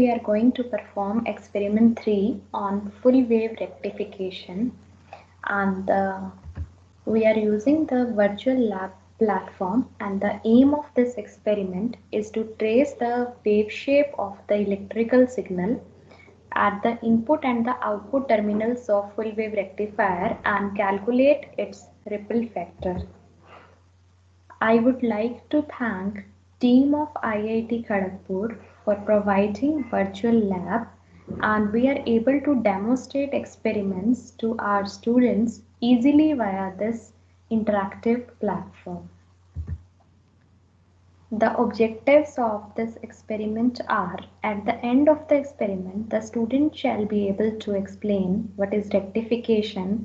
we are going to perform experiment 3 on full wave rectification, and we are using the virtual lab platform, and the aim of this experiment is to trace the wave shape of the electrical signal at the input and the output terminals of full wave rectifier and calculate its ripple factor. I would like to thank team of IIT Kharagpur for providing virtual lab, and we are able to demonstrate experiments to our students easily via this interactive platform. The objectives of this experiment are: at the end of the experiment, the student shall be able to explain what is rectification.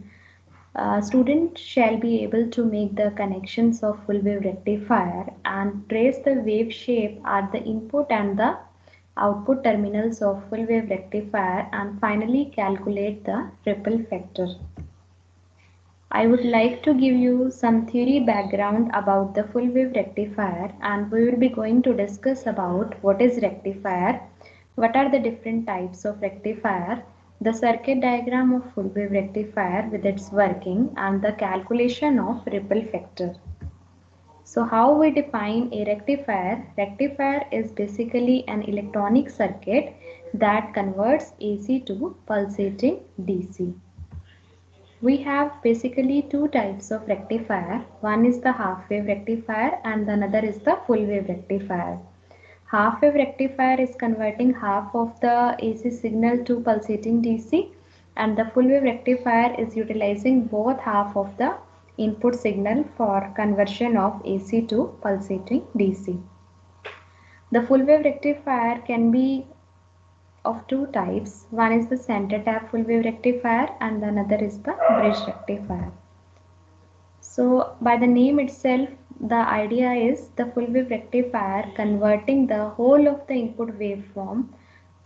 Student shall be able to make the connections of full wave rectifier and trace the wave shape at the input and the output terminals of full wave rectifier, and finally calculate the ripple factor. I would like to give you some theory background about the full wave rectifier, and we will be going to discuss about what is rectifier, what are the different types of rectifier, the circuit diagram of full wave rectifier with its working, and the calculation of ripple factor. So how we define a rectifier? Rectifier is basically an electronic circuit that converts AC to pulsating DC. We have basically two types of rectifier. One is the half wave rectifier and another is the full wave rectifier. Half wave rectifier is converting half of the AC signal to pulsating DC, and the full wave rectifier is utilizing both half of the input signal for conversion of AC to pulsating DC. The full wave rectifier can be of two types. One is the center tap full wave rectifier and another is the bridge rectifier. So by the name itself, the idea is the full wave rectifier converting the whole of the input waveform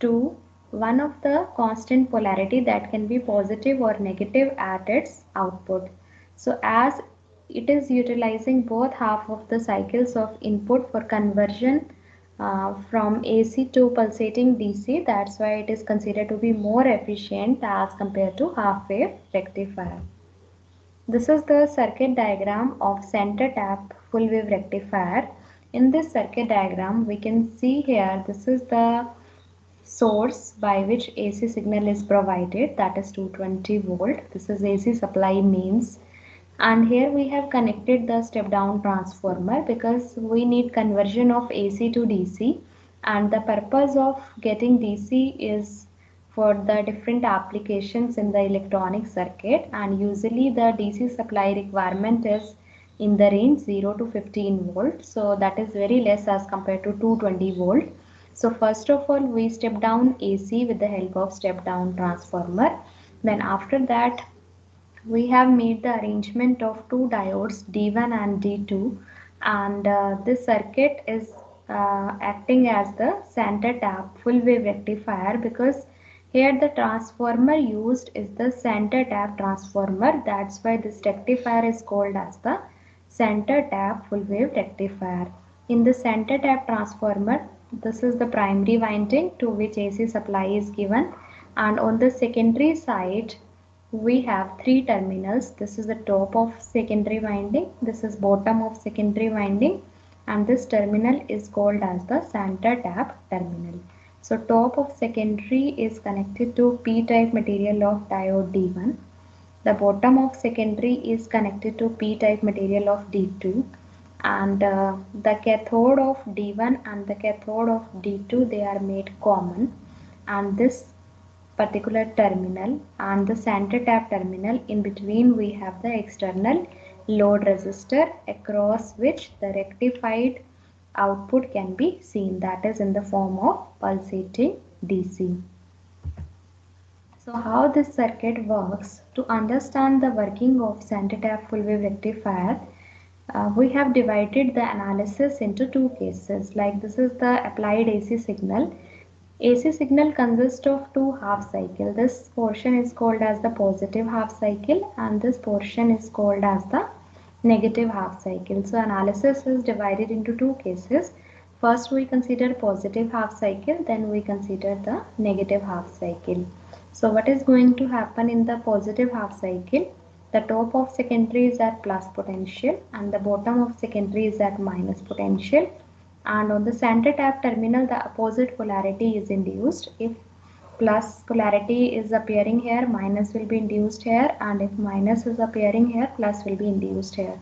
to one of the constant polarity that can be positive or negative at its output. So as it is utilizing both half of the cycles of input for conversion from AC to pulsating DC, that's why it is considered to be more efficient as compared to half wave rectifier. This is the circuit diagram of center tap full wave rectifier. In this circuit diagram, we can see here this is the source by which AC signal is provided, that is 220 volt. This is AC supply mains, and here we have connected the step down transformer because we need conversion of AC to DC, and the purpose of getting DC is for the different applications in the electronic circuit, and usually the DC supply requirement is in the range 0 to 15 volt, so that is very less as compared to 220 volt. So first of all we step down AC with the help of step down transformer. Then after that we have made the arrangement of two diodes D1 and D2, and this circuit is acting as the center tap full wave rectifier because here the transformer used is the center tap transformer. That's why this rectifier is called as the center tap full wave rectifier. In the center tap transformer, this is the primary winding to which AC supply is given, and on the secondary side we have three terminals. This is the top of secondary winding, this is bottom of secondary winding, and this terminal is called as the center tap terminal. So top of secondary is connected to p-type material of diode D1. The bottom of secondary is connected to p-type material of D2, and the cathode of D1 and the cathode of D2, they are made common, and this particular terminal and the center tap terminal, in between we have the external load resistor across which the rectified output can be seen, that is in the form of pulsating DC. So how this circuit works? To understand the working of center tap full wave rectifier, we have divided the analysis into two cases. Like this is the applied AC signal. AC signal consists of two half cycles. This portion is called as the positive half cycle and this portion is called as the negative half cycle. So analysis is divided into two cases. First we consider positive half cycle, then we consider the negative half cycle. So what is going to happen in the positive half cycle? The top of secondary is at plus potential and the bottom of secondary is at minus potential, and on the center tap terminal the opposite polarity is induced. If plus polarity is appearing here, minus will be induced here, and if minus is appearing here, plus will be induced here.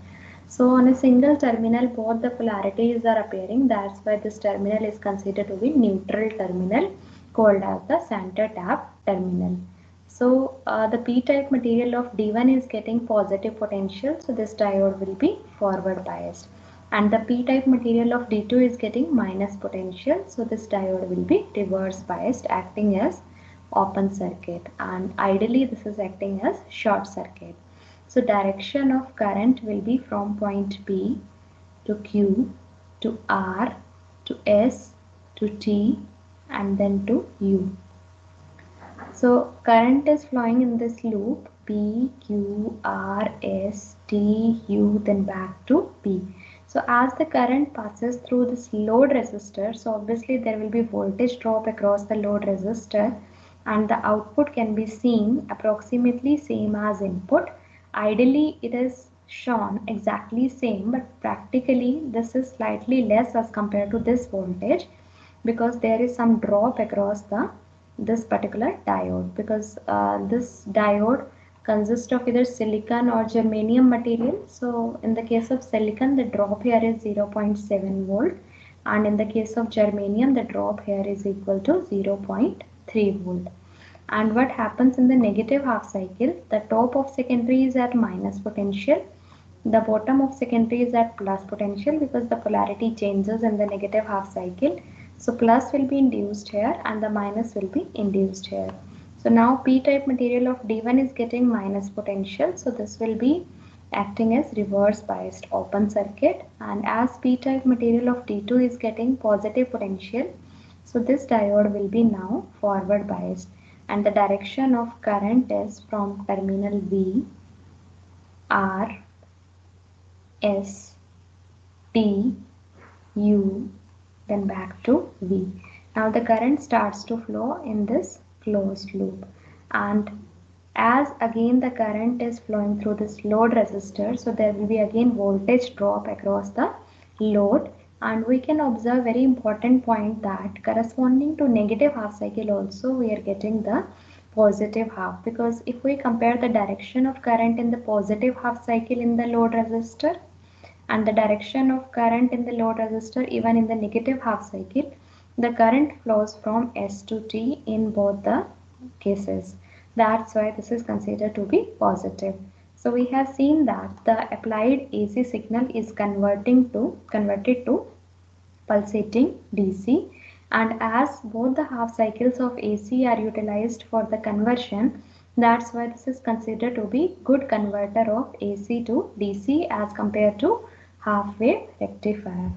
So on a single terminal both the polarities are appearing, that's why this terminal is considered to be neutral terminal, called as the center tap terminal. So the p-type material of D1 is getting positive potential, so this diode will be forward biased, and the p-type material of D2 is getting minus potential, so this diode will be reverse biased, acting as open circuit, and ideally this is acting as short circuit. So direction of current will be from point P to Q to R to S to T and then to U. So current is flowing in this loop P, Q, R, S, T, U, then back to P. So as the current passes through this load resistor, so obviously there will be voltage drop across the load resistor, and the output can be seen approximately same as input. Ideally it is shown exactly same, but practically this is slightly less as compared to this voltage, because there is some drop across this particular diode, because this diode consists of either silicon or germanium material. So in the case of silicon the drop here is 0.7 volt, and in the case of germanium the drop here is equal to 0.3 volt. And what happens in the negative half cycle? The top of secondary is at minus potential, the bottom of secondary is at plus potential, because the polarity changes in the negative half cycle. So plus will be induced here and the minus will be induced here. So now p-type material of D1 is getting minus potential, so this will be acting as reverse biased open circuit, and as p-type material of D2 is getting positive potential, so this diode will be now forward biased, and the direction of current is from terminal V, R, S, T, U, then back to V. Now the current starts to flow in this closed loop, and as again the current is flowing through this load resistor, so there will be again voltage drop across the load, and we can observe very important point that corresponding to negative half cycle also we are getting the positive half, because if we compare the direction of current in the positive half cycle in the load resistor and the direction of current in the load resistor even in the negative half cycle, the current flows from S to T in both the cases. That's why this is considered to be positive. So we have seen that the applied AC signal is converted to pulsating DC, and as both the half cycles of AC are utilized for the conversion, that's why this is considered to be good converter of AC to DC as compared to half wave rectifier.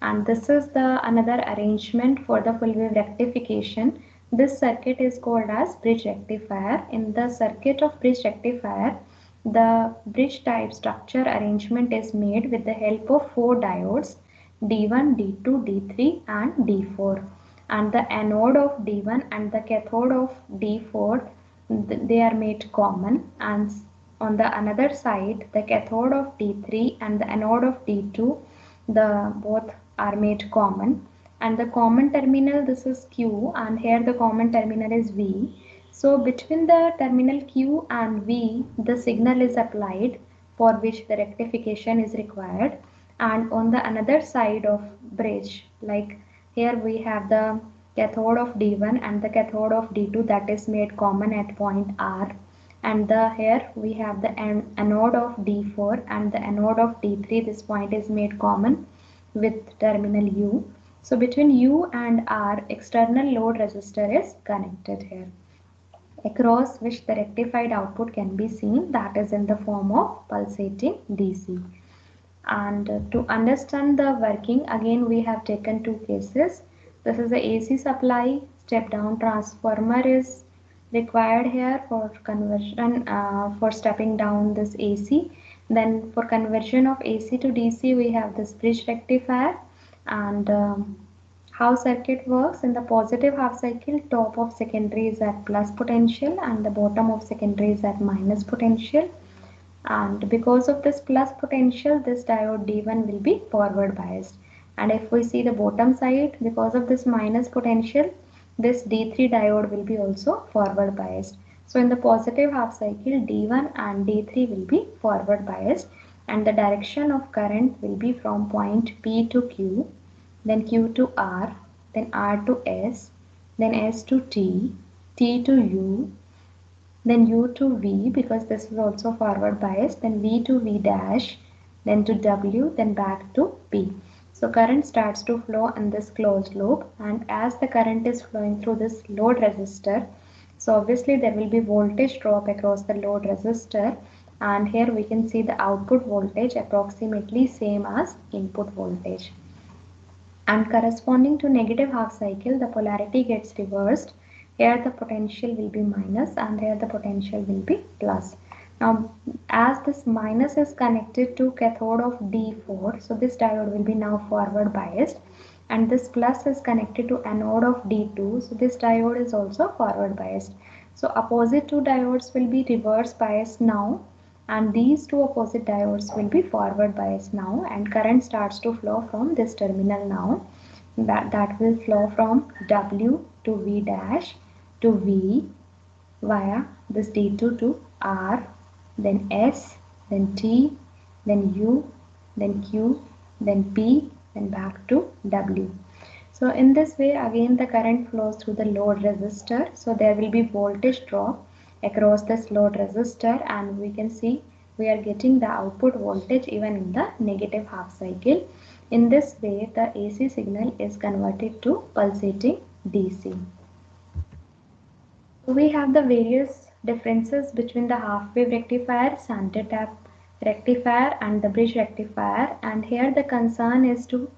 And this is the another arrangement for the full wave rectification. This circuit is called as bridge rectifier. In the circuit of bridge rectifier, the bridge type structure arrangement is made with the help of 4 diodes D1, D2, D3 and D4, and the anode of D1 and the cathode of D4 they are made common, and on the another side the cathode of D3 and the anode of D2 the both are made common, and the common terminal, this is Q, and here the common terminal is V. So between the terminal Q and V the signal is applied for which the rectification is required, and on the another side of bridge, like here we have the cathode of D1 and the cathode of D2 that is made common at point R, and here we have the anode of D4 and the anode of D3, this point is made common with terminal U. So between U and R external load resistor is connected here, across which the rectified output can be seen, that is in the form of pulsating DC. And to understand the working, again we have taken two cases. This is the AC supply, step down transformer is required here for conversion, for stepping down this AC. Then for conversion of AC to DC we have this bridge rectifier, And how circuit works: in the positive half cycle, top of secondary is at plus potential and the bottom of secondary is at minus potential. And because of this plus potential, this diode D1 will be forward biased. And if we see the bottom side, because of this minus potential, this D3 diode will be also forward biased. So in the positive half cycle, D1 and D3 will be forward biased, and the direction of current will be from point P to Q, then Q to R, then R to S, then S to T, T to U, then U to V, because this is also forward bias, then V to V dash, then to W, then back to P. So current starts to flow in this closed loop, and as the current is flowing through this load resistor, so obviously there will be voltage drop across the load resistor, and here we can see the output voltage approximately same as input voltage. And corresponding to negative half cycle, the polarity gets reversed. Here the potential will be minus and here the potential will be plus. Now as this minus is connected to cathode of D4, so this diode will be now forward biased, and this plus is connected to anode of D2, so this diode is also forward biased. So opposite two diodes will be reverse biased now, and these two opposite diodes will be forward biased now, and current starts to flow from this terminal now. That will flow from W to V dash to V via this D2 to R, then S, then T, then U, then Q, then P, then back to W. So in this way again the current flows through the load resistor. So there will be voltage drop across this load resistor, and we can see we are getting the output voltage even in the negative half cycle. In this way the AC signal is converted to pulsating DC. We have the various differences between the half wave rectifier, Sander tap rectifier and the bridge rectifier, and here the concern is to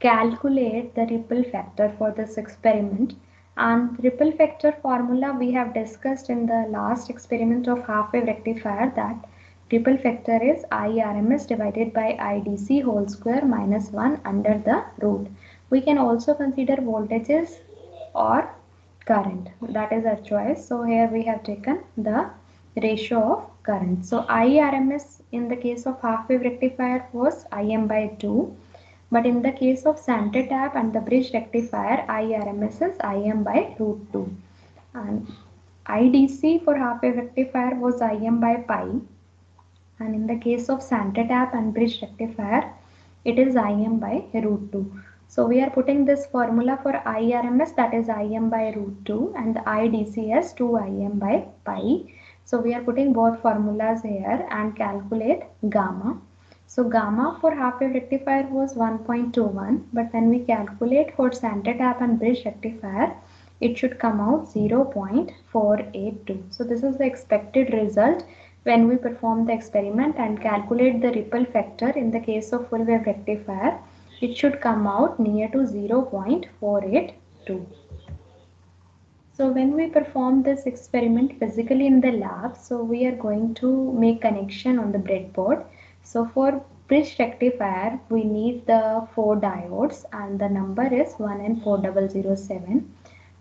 calculate the ripple factor for this experiment. And ripple factor formula we have discussed in the last experiment of half wave rectifier, that ripple factor is IRMS divided by IDC whole square minus 1 under the root. We can also consider voltages or current, that is our choice. So here we have taken the ratio of current. So IRMS in the case of half wave rectifier was Im by 2, but in the case of Sander tap and the bridge rectifier, IRMS is Im by root 2, and IDC for half wave rectifier was Im by pi, and in the case of Sander tap and bridge rectifier it is Im by root 2. So we are putting this formula for IRMS, that is Im by root 2, and the IDC as 2Im by pi. So we are putting both formulas here and calculate gamma. So gamma for half wave rectifier was 1.21, but when we calculate for Sander tap and bridge rectifier, it should come out 0.482. So this is the expected result when we perform the experiment and calculate the ripple factor. In the case of full wave rectifier, it should come out near to 0.482. So when we perform this experiment physically in the lab, so we are going to make connection on the breadboard. So for bridge rectifier, we need the 4 diodes and the number is 1N4007.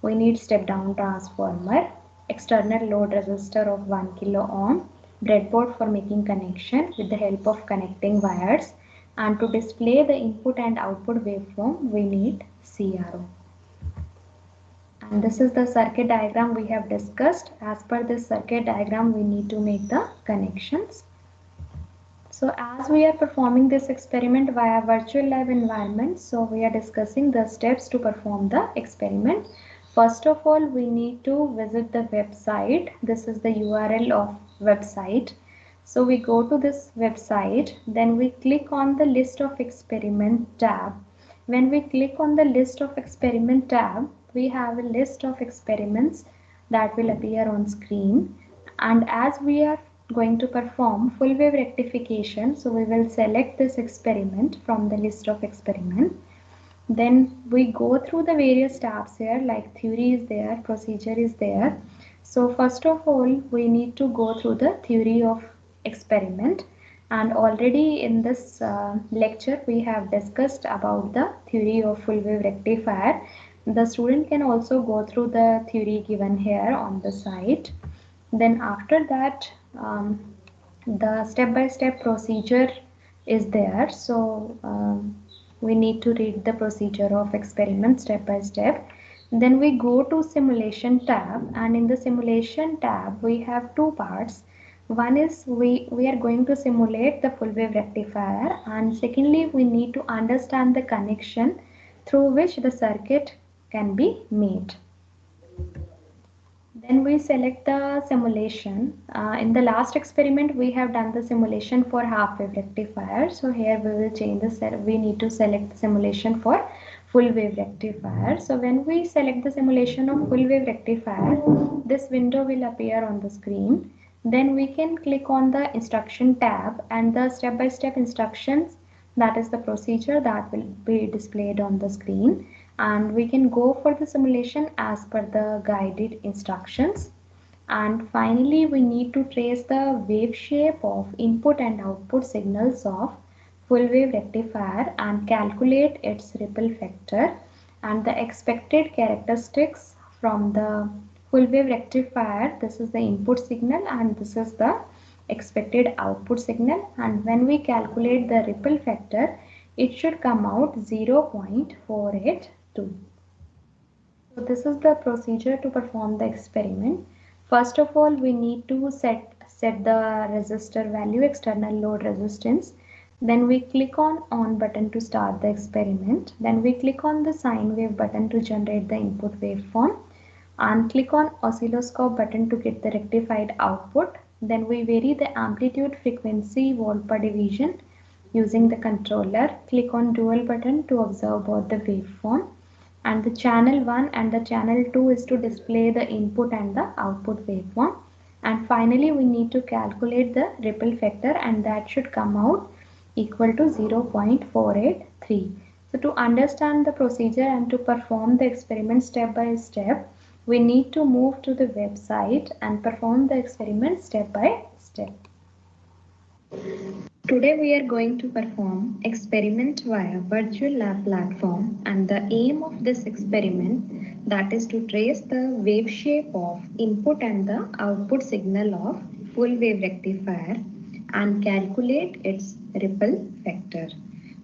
We need step down transformer, external load resistor of 1 kilo ohm, breadboard for making connection with the help of connecting wires, and to display the input and output waveform we need CRO. And this is the circuit diagram we have discussed. As per this circuit diagram we need to make the connections. So as we are performing this experiment via virtual lab environment, so we are discussing the steps to perform the experiment. First of all, we need to visit the website. This is the URL of website. So we go to this website, then we click on the list of experiment tab. When we click on the list of experiment tab, we have a list of experiments that will appear on screen. And as we are going to perform full wave rectification, so we will select this experiment from the list of experiment. Then we go through the various tabs here, like theory is there, procedure is there. So first of all we need to go through the theory of experiment, And already in this lecture we have discussed about the theory of full wave rectifier. The student can also go through the theory given here on the site. Then after that the step-by-step procedure is there. So we need to read the procedure of experiment step by step. Then we go to simulation tab, and in the simulation tab we have two parts. One is we are going to simulate the full wave rectifier, and secondly we need to understand the connection through which the circuit can be made. Then we select the simulation. In the last experiment we have done the simulation for half wave rectifier. So here we will change the we need to select the simulation for full wave rectifier. So when we select the simulation of full wave rectifier, this window will appear on the screen. Then we can click on the instruction tab, and the step-by-step instructions, that is the procedure, that will be displayed on the screen, and we can go for the simulation as per the guided instructions. And finally we need to trace the wave shape of input and output signals of full wave rectifier and calculate its ripple factor and the expected characteristics from the full wave rectifier. This is the input signal and this is the expected output signal, and when we calculate the ripple factor it should come out 0.482. So this is the procedure to perform the experiment. First of all, we need to set the resistor value, external load resistance. Then we click on button to start the experiment. Then we click on the sine wave button to generate the input waveform, and click on oscilloscope button to get the rectified output. Then we vary the amplitude, frequency, volt per division using the controller. Click on dual button to observe both the waveform, and the channel 1 and the channel 2 is to display the input and the output waveform. And finally we need to calculate the ripple factor, and that should come out equal to 0.483. So to understand the procedure and to perform the experiment step by step, we need to move to the website and perform the experiment step by step. Today we are going to perform experiment via virtual lab platform, and the aim of this experiment, that is to trace the wave shape of input and the output signal of full wave rectifier and calculate its ripple factor.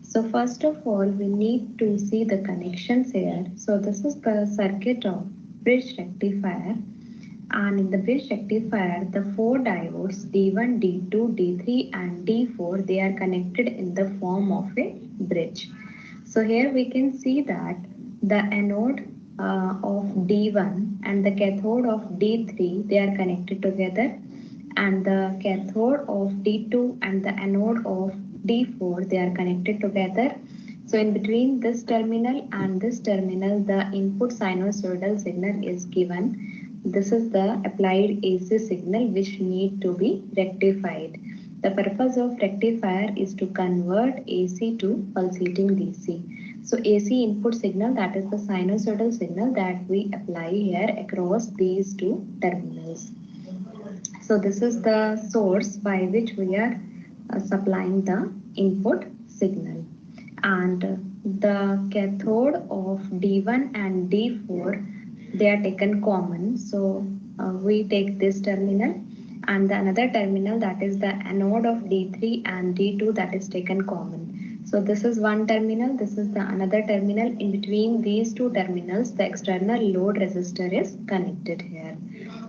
So first of all we need to see the connections here. So this is the circuit of bridge rectifier, and in the bridge rectifier the four diodes D1, D2, D3 and D4, they are connected in the form of a bridge. So here we can see that the anode of D1 and the cathode of D3, they are connected together, and the cathode of D2 and the anode of D4, they are connected together. So in between this terminal and this terminal the input sinusoidal signal is given. This is the applied AC signal which need to be rectified. The purpose of rectifier is to convert AC to pulsating DC. So AC input signal, that is the sinusoidal signal that we apply here across these two terminals. So this is the source by which we are supplying the input signal. And the cathode of D1 and D4, they are taken common. So we take this terminal, and the another terminal, that is the anode of D3 and D2, that is taken common. So this is one terminal, this is the another terminal. In between these two terminals the external load resistor is connected here.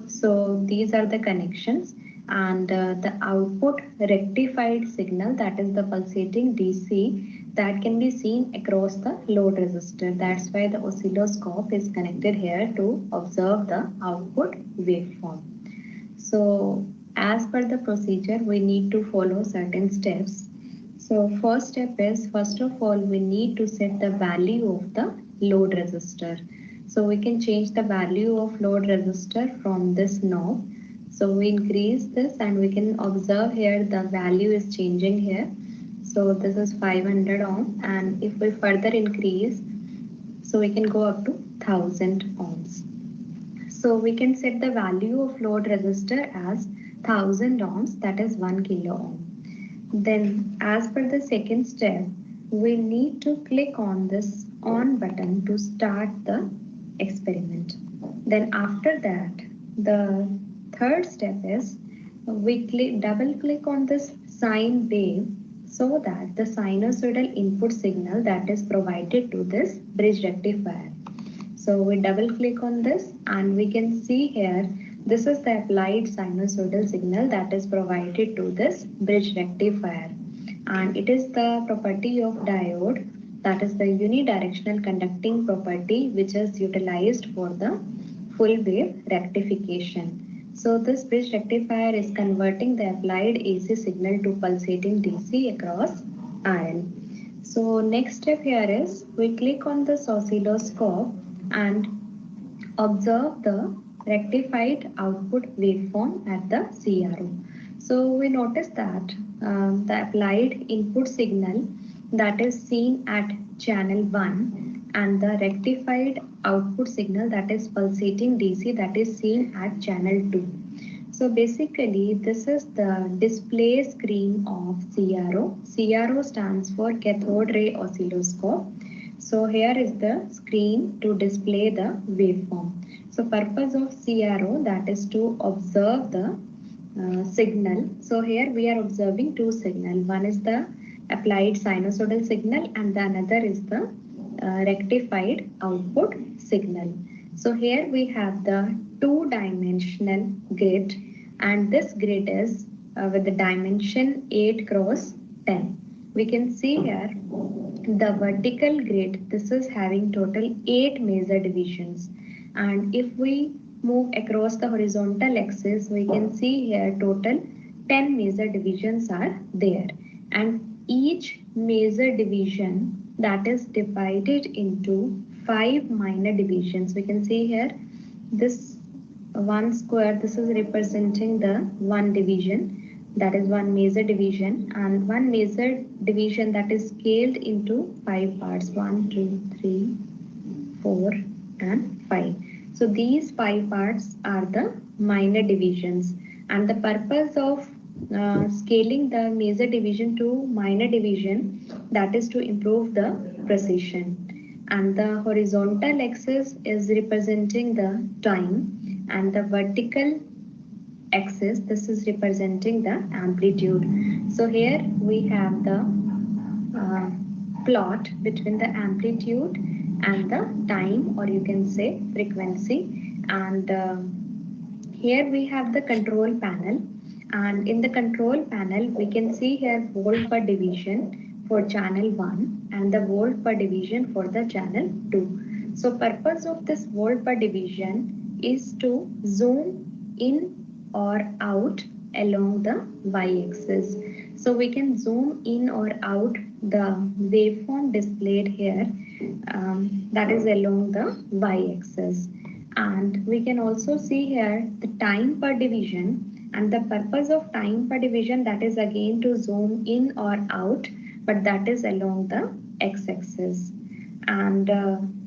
So these are the connections, and the output rectified signal, that is the pulsating DC, that can be seen across the load resistor. That's why the oscilloscope is connected here to observe the output waveform. So as per the procedure we need to follow certain steps. So first step is, first of all we need to set the value of the load resistor. So we can change the value of load resistor from this knob. So we increase this and we can observe here the value is changing here. So this is 500 ohm, and if we further increase, so we can go up to 1000 ohms. So we can set the value of load resistor as 1000 ohms, that is 1 kilo ohm. Then as per the second step, we need to click on this on button to start the experiment. Then after that, the third step is we double click on this sine wave so that the sinusoidal input signal that is provided to this bridge rectifier. So we double click on this and we can see here this is the applied sinusoidal signal that is provided to this bridge rectifier, and it is the property of diode, that is the unidirectional conducting property, which is utilized for the full wave rectification. So this bridge rectifier is converting the applied AC signal to pulsating DC across RL. So next step here is we click on this oscilloscope and observe the rectified output waveform at the CRO. So we notice that the applied input signal that is seen at channel 1 and the rectified output signal that is pulsating DC that is seen at channel 2. So basically this is the display screen of CRO. CRO stands for cathode ray oscilloscope. So here is the screen to display the waveform. So purpose of CRO, that is to observe the signal. So here we are observing two signals. One is the applied sinusoidal signal and the another is the rectified output signal. So here we have the two-dimensional grid, and this grid is with the dimension 8 cross 10. We can see here the vertical grid, this is having total 8 major divisions, and if we move across the horizontal axis, we can see here total 10 major divisions are there, and each major division that is divided into 5 minor divisions. We can see here this one square, this is representing the one division, that is one major division, and one major division that is scaled into 5 parts, 1, 2, 3, 4 and 5. So these 5 parts are the minor divisions, and the purpose of scaling the major division to minor division, that is to improve the precision. And the horizontal axis is representing the time, and the vertical axis, this is representing the amplitude. So here we have the plot between the amplitude and the time, or you can say frequency, and here we have the control panel, and in the control panel we can see here volt per division for channel 1 and the volt per division for the channel 2. So purpose of this volt per division is to zoom in or out along the y-axis. So we can zoom in or out the waveform displayed here, that is along the y-axis. And we can also see here the time per division, and the purpose of time per division, that is again to zoom in or out, but that is along the x-axis. And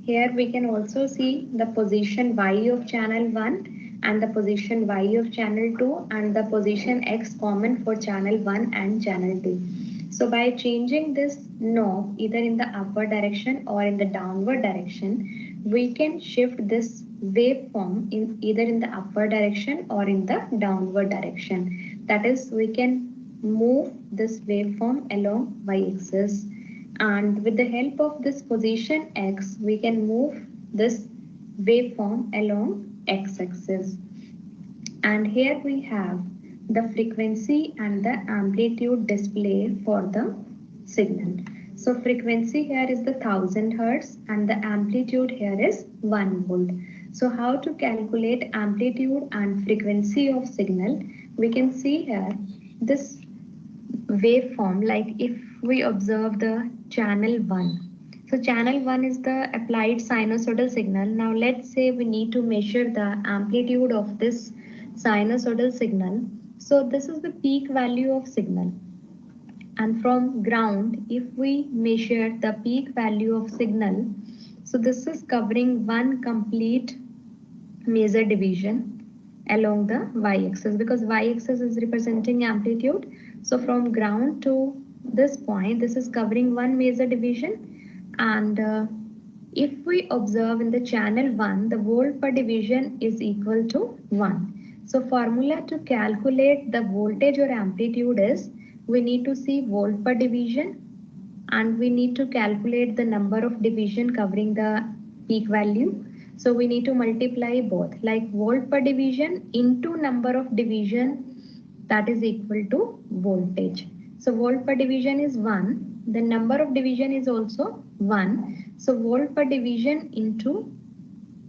here we can also see the position y of channel 1 and the position y of channel 2 and the position x common for channel 1 and channel 2. So by changing this knob either in the upward direction or in the downward direction, we can shift this waveform in either in the upward direction or in the downward direction. That is, we can move this waveform along y-axis, and with the help of this position x, we can move this waveform along x-axis. And here we have the frequency and the amplitude display for the signal. So frequency here is the 1000 Hertz and the amplitude here is 1 volt. So how to calculate amplitude and frequency of signal? We can see here this waveform, like if we observe the channel 1. So channel 1 is the applied sinusoidal signal. Now let's say we need to measure the amplitude of this sinusoidal signal. So this is the peak value of signal. And from ground, if we measure the peak value of signal, so this is covering one complete major division along the y-axis, because y-axis is representing amplitude. So from ground to this point, this is covering one major division, and if we observe in the channel 1, the volt per division is equal to 1. So formula to calculate the voltage or amplitude is, we need to see volt per division, and we need to calculate the number of division covering the peak value. So we need to multiply both, like volt per division into number of division, that is equal to voltage. So volt per division is 1. The number of division is also 1. So volt per division into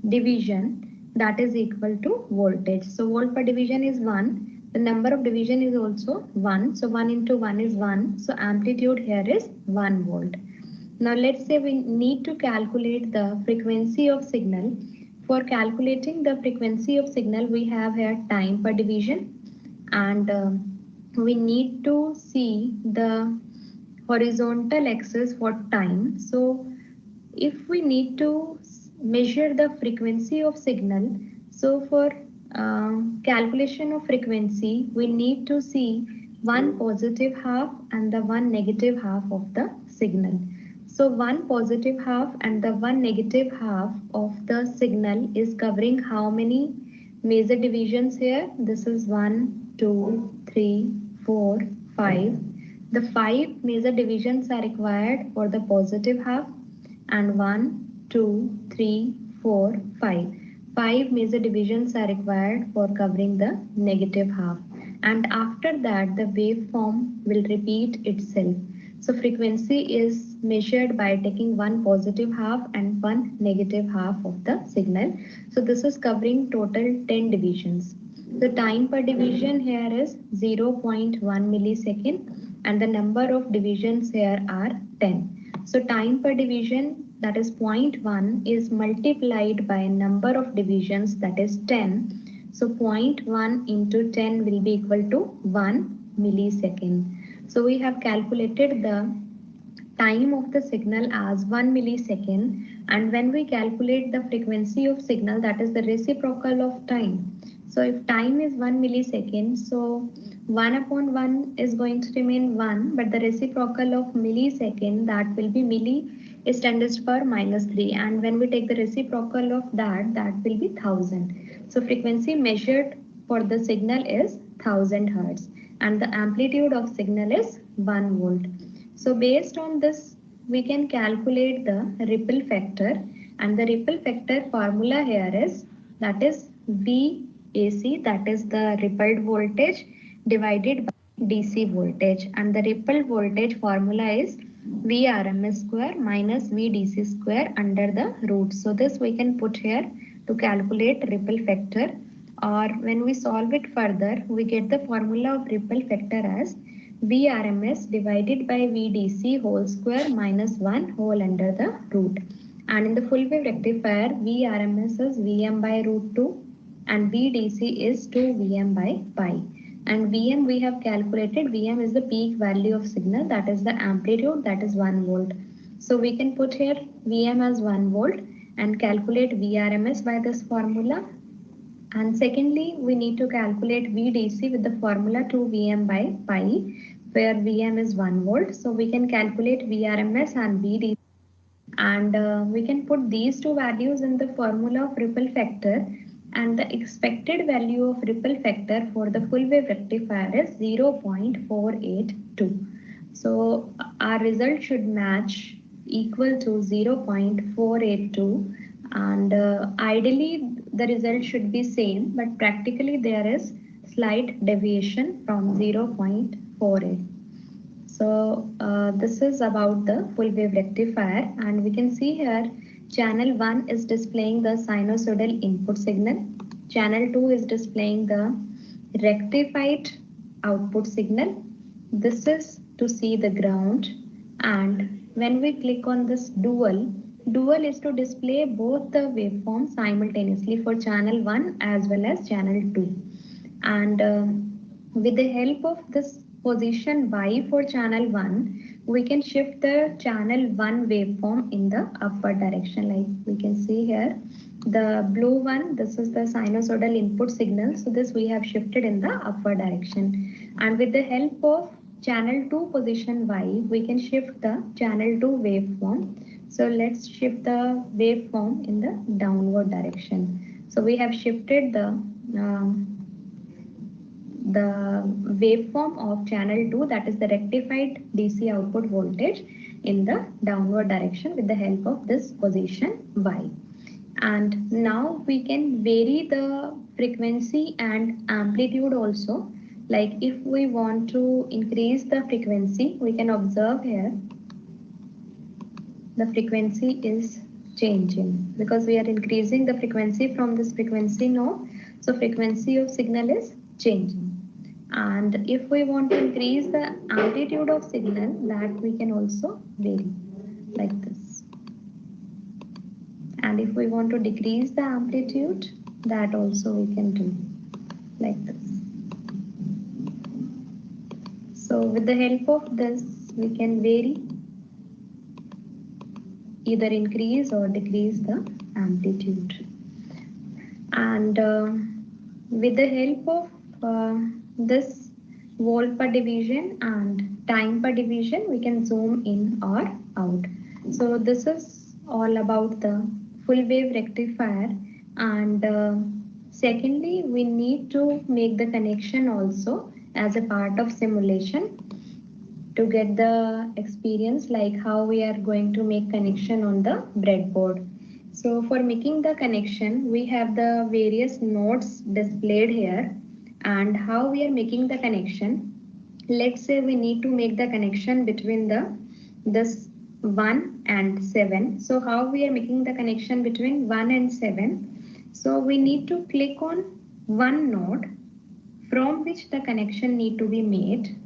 division, that is equal to voltage. So volt per division is 1. The number of division is also 1. So 1 into 1 is 1. So amplitude here is 1 volt. Now let's say we need to calculate the frequency of signal. For calculating the frequency of signal, we have here time per division, and we need to see the horizontal axis for time. So if we need to measure the frequency of signal, so for calculation of frequency, we need to see one positive half and the one negative half of the signal. So one positive half and the one negative half of the signal is covering how many major divisions here? This is 1, 2, 3, 4, 5. The 5 major divisions are required for the positive half, and 1, 2, 3, 4, 5. 5 major divisions are required for covering the negative half. And after that, the waveform will repeat itself. So frequency is measured by taking one positive half and one negative half of the signal. So this is covering total 10 divisions. The time per division here is 0.1 millisecond, and the number of divisions here are 10. So time per division, that is 0.1, is multiplied by number of divisions, that is 10. So 0.1 into 10 will be equal to 1 millisecond. So we have calculated the time of the signal as 1 millisecond, and when we calculate the frequency of signal, that is the reciprocal of time. So if time is 1 millisecond, so 1 upon 1 is going to remain 1, but the reciprocal of millisecond, that will be milli is 10 to the power minus 3, and when we take the reciprocal of that, that will be 1000. So frequency measured for the signal is 1000 hertz, and the amplitude of signal is 1 volt. So based on this, we can calculate the ripple factor, and the ripple factor formula here is, that is VAC, that is the rippled voltage divided by DC voltage, and the ripple voltage formula is Vrms square minus Vdc square under the root. So this we can put here to calculate ripple factor, or when we solve it further, we get the formula of ripple factor as Vrms divided by Vdc whole square minus 1 whole under the root. And in the full wave rectifier, Vrms is Vm by root 2 and Vdc is 2 Vm by pi. And Vm we have calculated, Vm is the peak value of signal, that is the amplitude, that is 1 volt. So we can put here Vm as 1 volt and calculate Vrms by this formula. And secondly, we need to calculate Vdc with the formula 2 Vm by pi, where Vm is 1 volt. So we can calculate Vrms and Vdc, and we can put these two values in the formula of ripple factor, and the expected value of ripple factor for the full wave rectifier is 0.482. So our result should match equal to 0.482, and ideally the result should be same, but practically there is slight deviation from 0.48. So this is about the full wave rectifier, and we can see here channel 1 is displaying the sinusoidal input signal, channel 2 is displaying the rectified output signal. This is to see the ground, and when we click on this dual is to display both the waveforms simultaneously for channel 1 as well as channel 2. And with the help of this position Y for channel 1, we can shift the channel 1 waveform in the upward direction. Like we can see here, the blue one, this is the sinusoidal input signal. So this we have shifted in the upward direction. And with the help of channel 2 position Y, we can shift the channel 2 waveform. So let's shift the waveform in the downward direction. So we have shifted the waveform of channel 2, that is the rectified DC output voltage, in the downward direction with the help of this position Y. And now we can vary the frequency and amplitude also. Like if we want to increase the frequency, we can observe here the frequency is changing because we are increasing the frequency from this frequency node. So frequency of signal is changing. And if we want to increase the amplitude of signal, that we can also vary like this. And if we want to decrease the amplitude, that also we can do like this. So with the help of this, we can vary, either increase or decrease the amplitude. And with the help of this volt per division and time per division, we can zoom in or out. So this is all about the full wave rectifier. And secondly, we need to make the connection also as a part of simulation to get the experience, like how we are going to make connection on the breadboard. So for making the connection, we have the various nodes displayed here, and how we are making the connection. Let's say we need to make the connection between this 1 and 7. So how we are making the connection between 1 and 7? So we need to click on one node from which the connection need to be made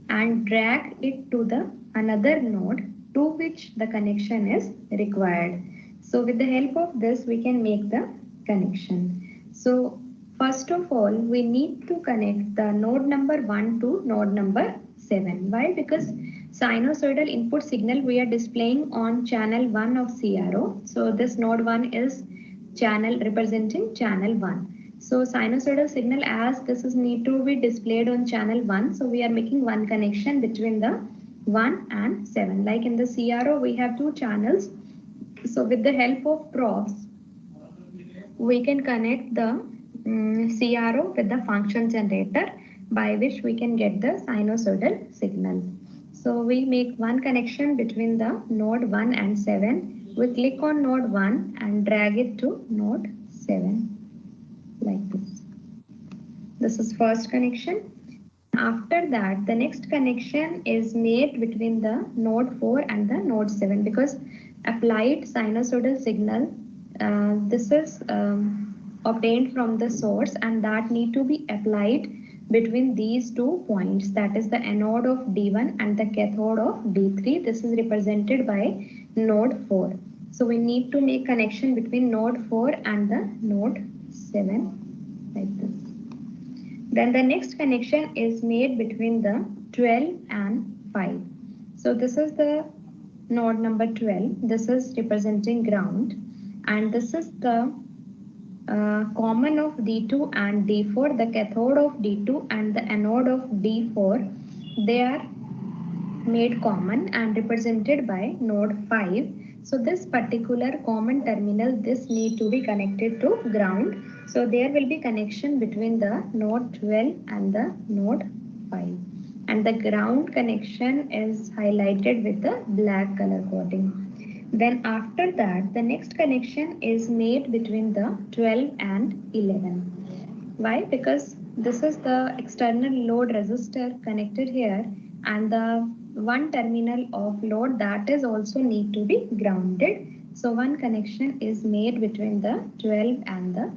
and drag it to the another node to which the connection is required. So with the help of this, we can make the connection. So first of all, we need to connect the node number 1 to node number 7. Why? Because sinusoidal input signal we are displaying on channel 1 of CRO. So this node 1 is channel representing channel 1. So sinusoidal signal, as this is need to be displayed on channel 1. So we are making one connection between the 1 and 7. Like in the CRO, we have two channels. So with the help of props, we can connect the CRO with the function generator, by which we can get the sinusoidal signal. So we make one connection between the node 1 and 7. We click on node 1 and drag it to node 7. Like this. This is first connection. After that, the next connection is made between the node 4 and the node 7, because applied sinusoidal signal, this is obtained from the source, and that need to be applied between these 2 points, that is the anode of D1 and the cathode of D3. This is represented by node 4. So we need to make connection between node 4 and the node 7 like this. Then the next connection is made between the 12 and 5. So this is the node number 12. This is representing ground, and this is the common of D2 and D4, the cathode of D2 and the anode of D4. They are made common and represented by node 5. So this particular common terminal, this need to be connected to ground. So there will be connection between the node 12 and the node 5. And the ground connection is highlighted with the black color coding. Then after that, the next connection is made between the 12 and 11. Why? Because this is the external load resistor connected here, and the one terminal of load that is also need to be grounded. So one connection is made between the 12 and the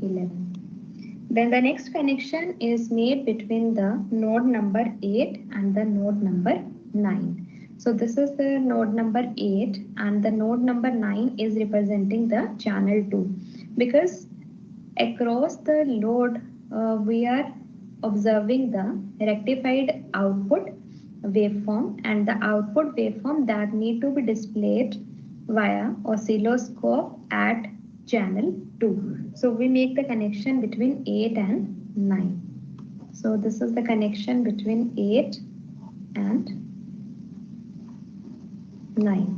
11. Then the next connection is made between the node number 8 and the node number 9. So this is the node number 8, and the node number 9 is representing the channel 2, because across the load we are observing the rectified output waveform, and the output waveform that need to be displayed via oscilloscope at channel 2. So we make the connection between 8 and 9. So this is the connection between 8 and 9.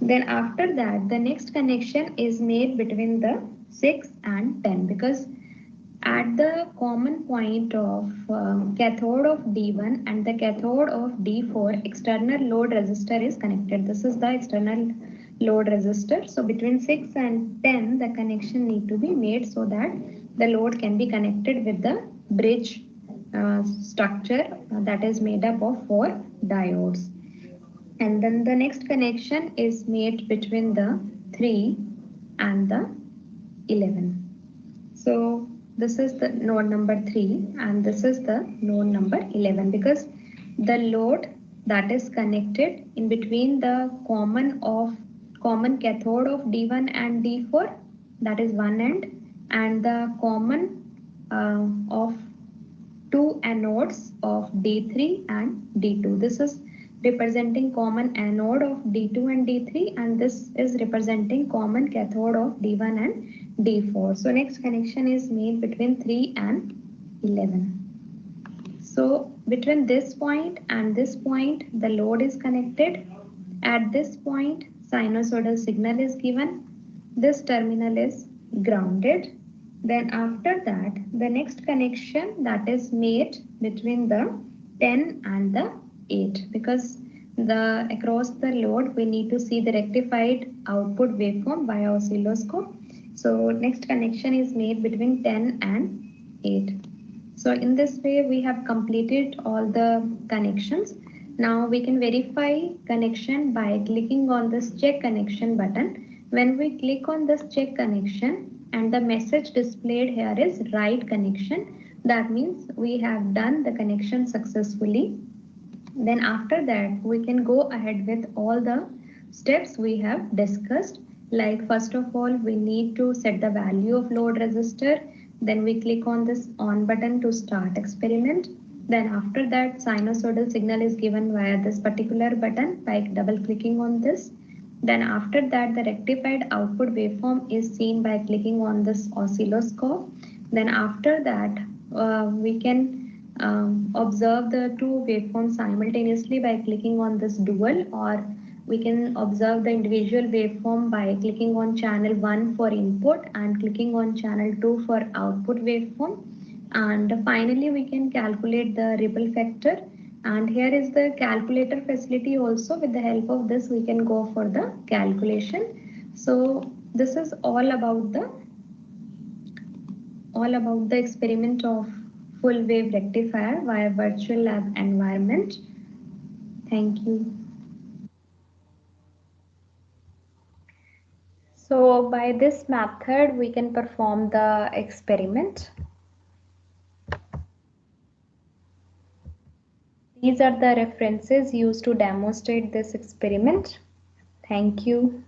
Then after that, the next connection is made between the 6 and 10, because at the common point of cathode of D1 and the cathode of D4, external load resistor is connected. This is the external load resistor. So between 6 and 10, the connection need to be made so that the load can be connected with the bridge structure that is made up of 4 diodes. And then the next connection is made between the 3 and the 11. So this is the node number 3 and this is the node number 11, because the load that is connected in between the common cathode of D1 and D4, that is one end, and the common of two anodes of D3 and D2. This is representing common anode of D2 and D3, and this is representing common cathode of D1 and D4. So next connection is made between 3 and 11. So between this point and this point, the load is connected. At this point, sinusoidal signal is given. This terminal is grounded. Then after that, the next connection that is made between the 10 and the 8, because across the load we need to see the rectified output waveform via oscilloscope. So next connection is made between 10 and 8. So in this way we have completed all the connections. Now we can verify connection by clicking on this check connection button. When we click on this check connection and the message displayed here is right connection, that means we have done the connection successfully. Then after that we can go ahead with all the steps we have discussed. Like first of all, we need to set the value of load resistor. Then we click on this on button to start experiment. Then after that, sinusoidal signal is given via this particular button by double clicking on this. Then after that, the rectified output waveform is seen by clicking on this oscilloscope. Then after that, we can observe the two waveforms simultaneously by clicking on this dual, or we can observe the individual waveform by clicking on channel 1 for input and clicking on channel 2 for output waveform. And finally, we can calculate the ripple factor. And here is the calculator facility also. With the help of this, we can go for the calculation. So this is all about the experiment of full wave rectifier via virtual lab environment. Thank you. So by this method, we can perform the experiment. These are the references used to demonstrate this experiment. Thank you.